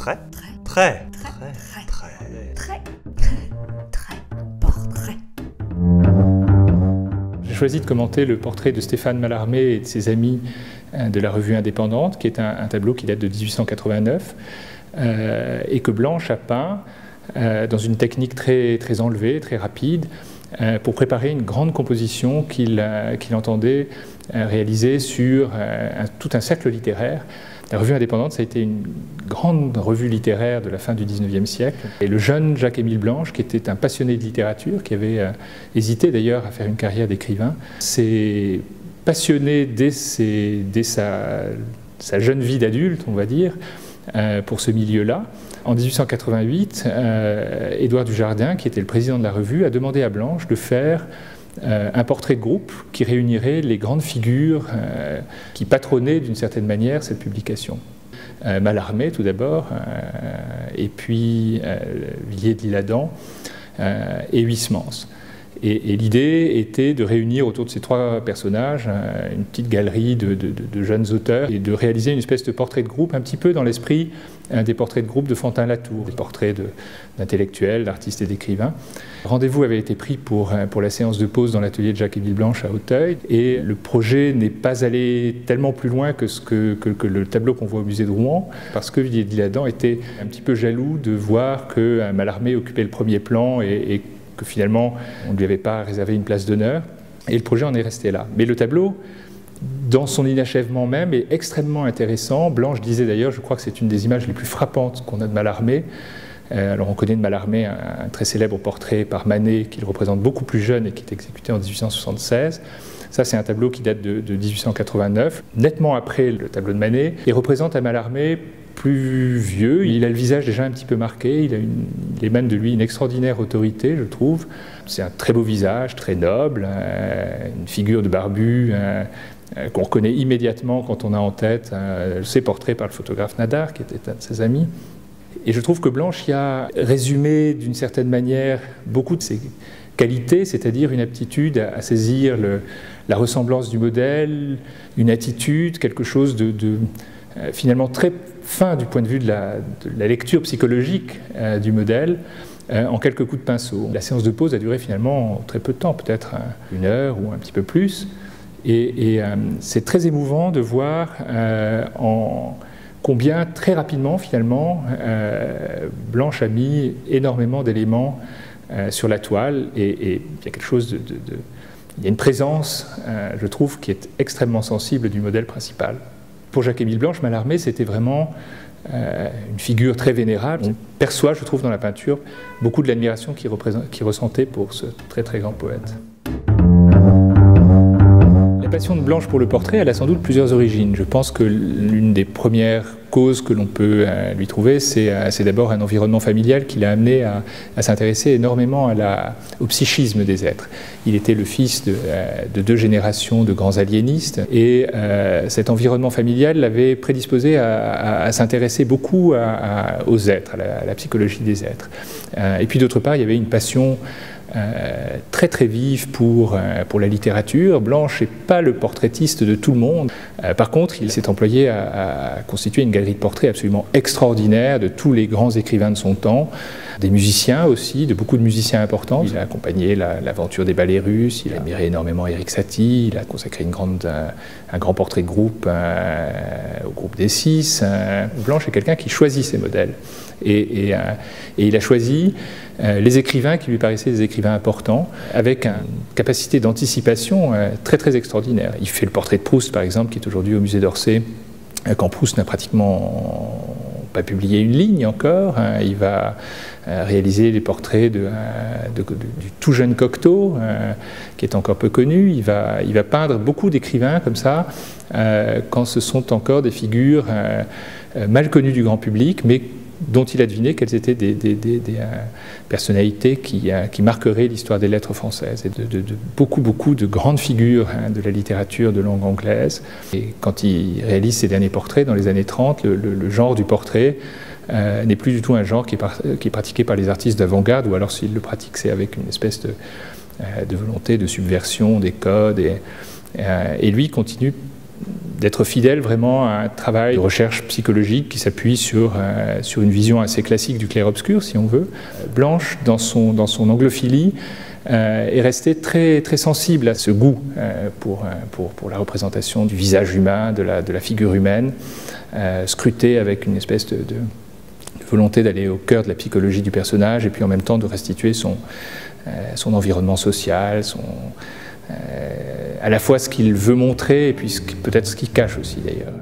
Très portrait. J'ai choisi de commenter le portrait de Stéphane Mallarmé et de ses amis de la revue Indépendante, qui est un tableau qui date de 1889 et que Blanche a peint dans une technique très enlevée, très rapide, pour préparer une grande composition qu'il entendait réaliser sur tout un cercle littéraire. La revue Indépendante, ça a été une grande revue littéraire de la fin du XIXe siècle. Et le jeune Jacques-Émile Blanche, qui était un passionné de littérature, qui avait hésité d'ailleurs à faire une carrière d'écrivain, s'est passionné dès sa jeune vie d'adulte, on va dire, pour ce milieu-là. En 1888, Édouard Dujardin, qui était le président de la revue, a demandé à Blanche de faire un portrait de groupe qui réunirait les grandes figures qui patronnaient d'une certaine manière cette publication. Mallarmé tout d'abord, et puis Villiers de l'Isle-Adam et Huysmans. Et l'idée était de réunir autour de ces trois personnages une petite galerie de jeunes auteurs et de réaliser une espèce de portrait de groupe un petit peu dans l'esprit des portraits de groupe de Fantin-Latour, des portraits d'intellectuels, d'artistes et d'écrivains. Rendez-vous avait été pris pour la séance de pause dans l'atelier de Jacques-Émile Blanche à Auteuil, et le projet n'est pas allé tellement plus loin que le tableau qu'on voit au musée de Rouen, parce que Villiers de l'Isle-Adam était un petit peu jaloux de voir que Mallarmé occupait le premier plan et que finalement on ne lui avait pas réservé une place d'honneur, et le projet en est resté là. Mais le tableau, dans son inachèvement même, est extrêmement intéressant. Blanche disait d'ailleurs, je crois que c'est une des images les plus frappantes qu'on a de Mallarmé. Alors on connaît de Mallarmé un très célèbre portrait par Manet qu'il représente beaucoup plus jeune et qui est exécuté en 1876. Ça, c'est un tableau qui date de 1889, nettement après le tableau de Manet, et représente un Mallarmé plus vieux. Il a le visage déjà un petit peu marqué, il émane de lui une extraordinaire autorité, je trouve. C'est un très beau visage, très noble, une figure de barbu qu'on reconnaît immédiatement quand on a en tête ses portraits par le photographe Nadar, qui était un de ses amis. Et je trouve que Blanche y a résumé d'une certaine manière beaucoup de ses qualités, c'est-à-dire une aptitude à saisir la ressemblance du modèle, une attitude, quelque chose de finalement très fin du point de vue de la lecture psychologique du modèle, en quelques coups de pinceau. La séance de pause a duré finalement très peu de temps, peut-être 1 heure ou un petit peu plus, et c'est très émouvant de voir combien très rapidement finalement Blanche a mis énormément d'éléments sur la toile, et il y a quelque chose il y a une présence, je trouve, qui est extrêmement sensible du modèle principal. Pour Jacques-Émile Blanche, Mallarmé, c'était vraiment une figure très vénérable. On perçoit, je trouve, dans la peinture, beaucoup de l'admiration qu'il ressentait pour ce très très grand poète. La passion de Blanche pour le portrait, elle a sans doute plusieurs origines. Je pense que l'une des premières causes que l'on peut lui trouver, c'est d'abord un environnement familial qui l'a amené à s'intéresser énormément au psychisme des êtres. Il était le fils de 2 générations de grands aliénistes, et cet environnement familial l'avait prédisposé à s'intéresser beaucoup aux êtres, à la psychologie des êtres. Et puis d'autre part, il y avait une passion très très vive pour la littérature. Blanche n'est pas le portraitiste de tout le monde. Par contre, il s'est employé à constituer une galerie de portraits absolument extraordinaire de tous les grands écrivains de son temps, des musiciens aussi, de beaucoup de musiciens importants. Il a accompagné l'aventure des ballets russes, il a admiré énormément Erik Satie, il a consacré un grand portrait de groupe au groupe des 6. Blanche est quelqu'un qui choisit ses modèles. Et il a choisi les écrivains qui lui paraissaient des écrivains importants, avec une capacité d'anticipation très très extraordinaire. Il fait le portrait de Proust, par exemple, qui est aujourd'hui au musée d'Orsay, quand Proust n'a pratiquement pas publié une ligne encore. Il va réaliser les portraits du tout jeune Cocteau, qui est encore peu connu. Il va peindre beaucoup d'écrivains comme ça, quand ce sont encore des figures mal connues du grand public, mais dont il a deviné qu'elles étaient des personnalités qui marqueraient l'histoire des lettres françaises, et de beaucoup de grandes figures de la littérature de langue anglaise. Et quand il réalise ses derniers portraits, dans les années 30, le genre du portrait n'est plus du tout un genre qui est pratiqué par les artistes d'avant-garde, ou alors s'il le pratique, c'est avec une espèce de volonté de subversion des codes. Et lui continue d'être fidèle vraiment à un travail de recherche psychologique qui s'appuie sur une vision assez classique du clair-obscur, si on veut. Blanche, dans son anglophilie, est restée très, très sensible à ce goût pour la représentation du visage humain, de la figure humaine, scrutée avec une espèce de volonté d'aller au cœur de la psychologie du personnage et puis en même temps de restituer son environnement social, à la fois ce qu'il veut montrer et puis peut-être ce qu'il cache aussi d'ailleurs.